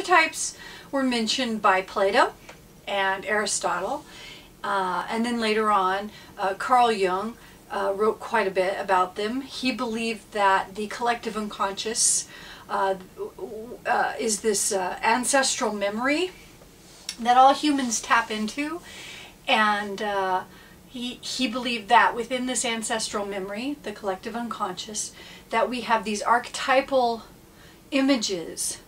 archetypes were mentioned by Plato and Aristotle, and then later on Carl Jung wrote quite a bit about them. He believed that the collective unconscious is this ancestral memory that all humans tap into, and he believed that within this ancestral memory, the collective unconscious, that we have these archetypal images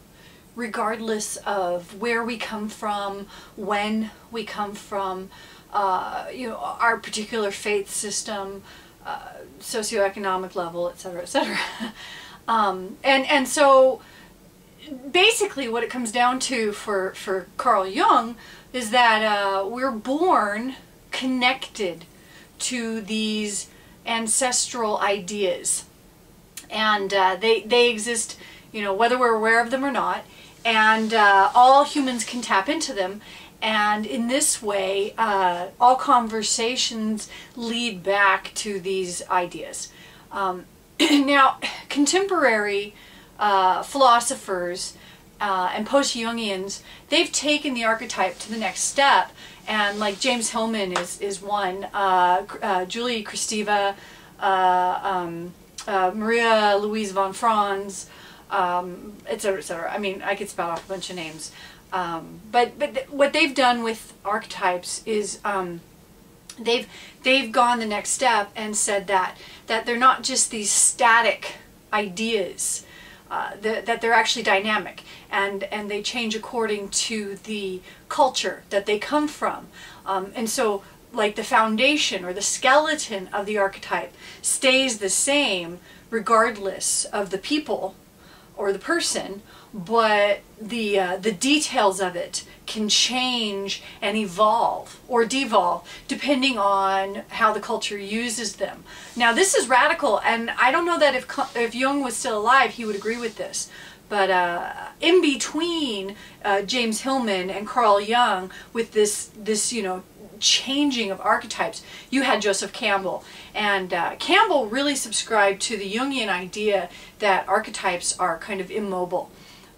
regardless of where we come from, when we come from, you know, our particular faith system, socioeconomic level, etc., etc. And so basically what it comes down to for Carl Jung is that we're born connected to these ancestral ideas, and they exist, you know, whether we're aware of them or not, and all humans can tap into them. And in this way, all conversations lead back to these ideas. Now, contemporary philosophers and post-Jungians, they've taken the archetype to the next step, and like James Hillman is one, Julie Kristeva, Maria Louise von Franz, etc., etc. I mean, I could spout off a bunch of names. But what they've done with archetypes is they've gone the next step and said that they're not just these static ideas, that they're actually dynamic, and they change according to the culture that they come from. And so, like, the foundation or the skeleton of the archetype stays the same regardless of the people or the person, but the details of it can change and evolve or devolve depending on how the culture uses them. Now, this is radical, and I don't know that if Jung was still alive he would agree with this, but in between James Hillman and Carl Jung, with this you know, changing of archetypes, you had Joseph Campbell. And Campbell really subscribed to the Jungian idea that archetypes are kind of immobile,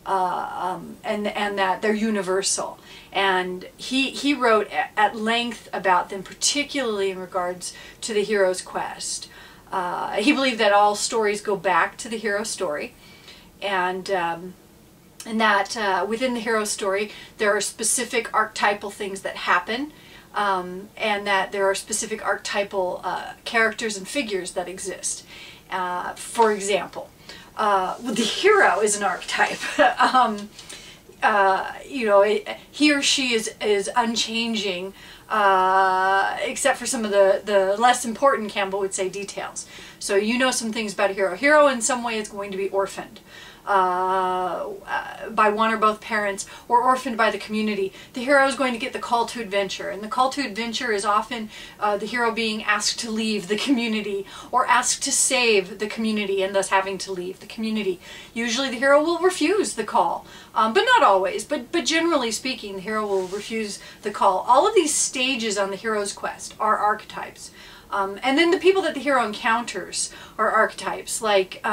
and that they're universal. And he wrote at length about them, particularly in regards to the hero's quest. He believed that all stories go back to the hero story, and that within the hero story there are specific archetypal things that happen, and that there are specific archetypal characters and figures that exist. For example, the hero is an archetype. You know, he or she is unchanging, except for some of the less important, Campbell would say, details. So you know some things about a hero. Hero in some way is going to be orphaned by one or both parents, or orphaned by the community. The hero is going to get the call to adventure, and the call to adventure is often the hero being asked to leave the community, or asked to save the community, and thus having to leave the community. Usually the hero will refuse the call, but not always, but generally speaking the hero will refuse the call. All of these stages on the hero's quest are archetypes. And then the people that the hero encounters are archetypes. Like,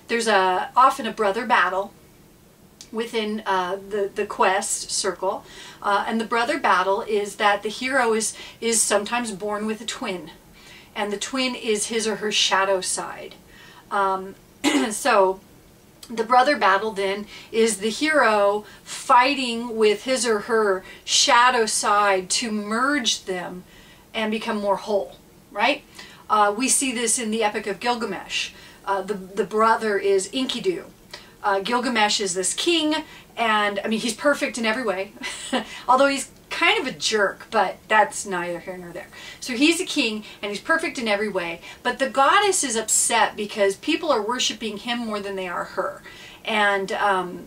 there's often a brother battle within the quest circle, and the brother battle is that the hero is sometimes born with a twin, and the twin is his or her shadow side. So the brother battle then is the hero fighting with his or her shadow side to merge them and become more whole. Right? We see this in the Epic of Gilgamesh. The brother is Enkidu. Gilgamesh is this king, and I mean, he's perfect in every way, although he's kind of a jerk, but that's neither here nor there. So he's a king, and he's perfect in every way, but the goddess is upset because people are worshiping him more than they are her. And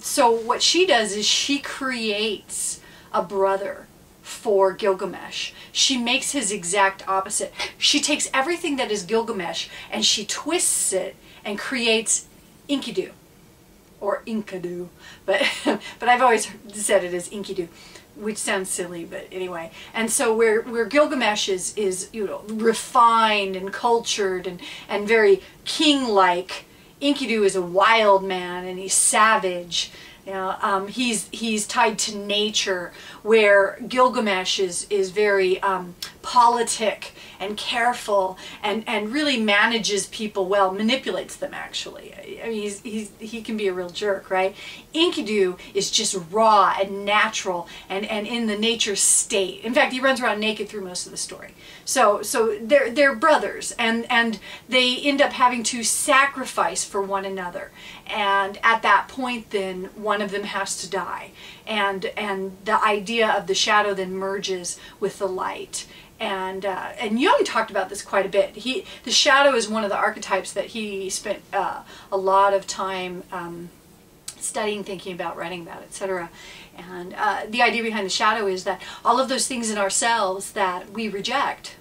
so what she does is she creates a brother for Gilgamesh. She makes his exact opposite. She takes everything that is Gilgamesh and she twists it and creates Enkidu, or Enkidu, but I've always said it as Enkidu, which sounds silly, but anyway. And so where Gilgamesh is you know, refined and cultured and very king-like, Enkidu is a wild man, and he's savage. You know, he's tied to nature, where Gilgamesh is very politic and careful and really manages people well, manipulates them actually. I mean, he can be a real jerk, right? Enkidu is just raw and natural and in the nature state. In fact, he runs around naked through most of the story. So they're brothers, and they end up having to sacrifice for one another. And at that point, then one of them has to die, and the idea of the shadow then merges with the light. And Jung talked about this quite a bit. The shadow is one of the archetypes that he spent a lot of time studying, thinking about, writing about, etc. And the idea behind the shadow is that all of those things in ourselves that we reject,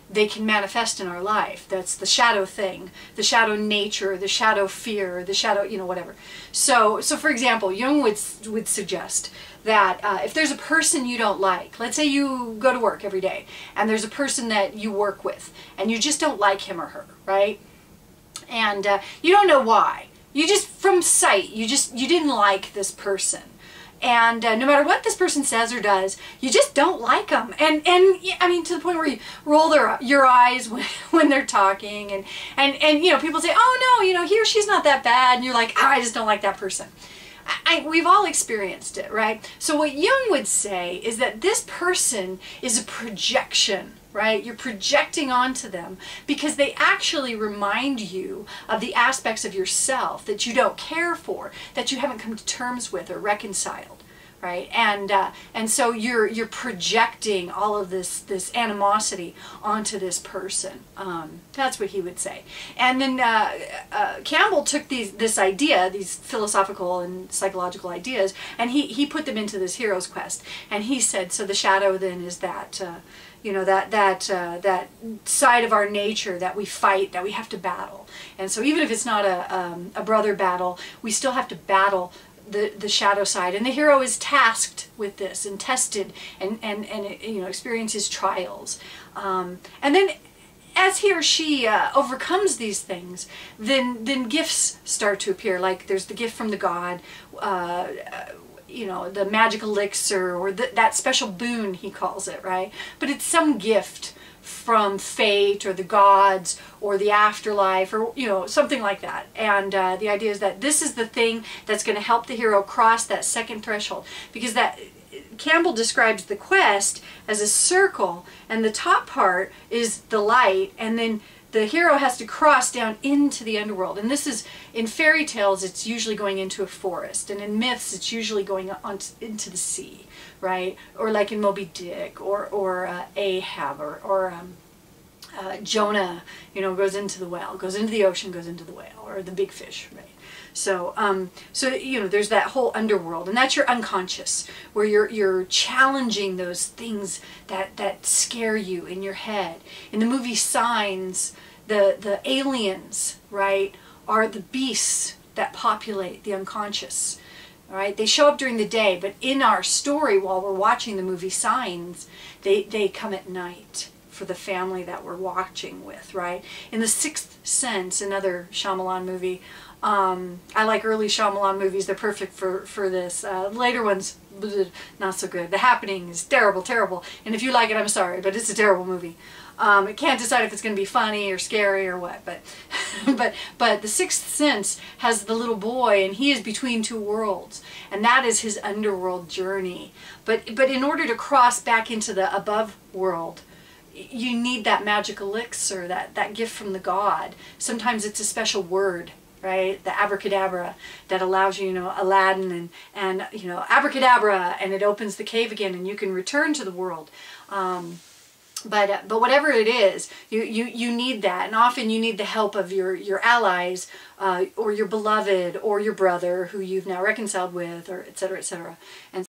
they can manifest in our life. That's the shadow thing, the shadow nature, the shadow fear, the shadow, you know, whatever. So for example, Jung would suggest that if there's a person you don't like, let's say you go to work every day and there's a person that you work with and you just don't like him or her, right? And you don't know why. You just, from sight, you didn't like this person. And no matter what this person says or does, you just don't like them. And I mean, to the point where you roll your eyes when they're talking, and you know, people say, oh no, you know, he or she's not that bad, and you're like, I just don't like that person. We've all experienced it, right? So what Jung would say is that this person is a projection, right? You're projecting onto them because they actually remind you of the aspects of yourself that you don't care for, that you haven't come to terms with or reconciled, right? And so you're projecting all of this animosity onto this person. That's what he would say. And then Campbell took this idea, these philosophical and psychological ideas, and he put them into this hero's quest. And he said, so the shadow then is that you know, that side of our nature that we fight, that we have to battle. And so even if it's not a brother battle, we still have to battle the shadow side. And the hero is tasked with this and tested and you know, experiences trials. And then as he or she overcomes these things, then gifts start to appear. Like there's the gift from the god, you know, the magic elixir, or that special boon, he calls it, right? But it's some gift from fate or the gods or the afterlife, or, you know, something like that. And the idea is that this is the thing that's going to help the hero cross that second threshold, because that Campbell describes the quest as a circle, and the top part is the light, and then the hero has to cross down into the underworld. And this is, in fairy tales, it's usually going into a forest, and in myths it's usually going into the sea, right? Or like in Moby Dick, or Ahab, or Jonah, you know, goes into the whale, goes into the ocean, goes into the whale, or the big fish, right? So, so you know, there's that whole underworld, and that's your unconscious, where you're challenging those things that scare you in your head. In the movie Signs, the aliens, right, are the beasts that populate the unconscious. All right, they show up during the day, but in our story, while we're watching the movie Signs, they come at night for the family that we're watching with, right? In The Sixth Sense, another Shyamalan movie, I like early Shyamalan movies. They're perfect for this. Later ones, not so good. The Happening is terrible, terrible. And if you like it, I'm sorry, but it's a terrible movie. I can't decide if it's going to be funny or scary or what. But The Sixth Sense has the little boy, and he is between two worlds, and that is his underworld journey. But in order to cross back into the above world, you need that magic elixir, that gift from the god. Sometimes it's a special word, right? The abracadabra that allows you, you know, Aladdin and you know, abracadabra, and it opens the cave again, and you can return to the world. But whatever it is, you need that, and often you need the help of your allies, or your beloved, or your brother who you've now reconciled with, or etc., etc. And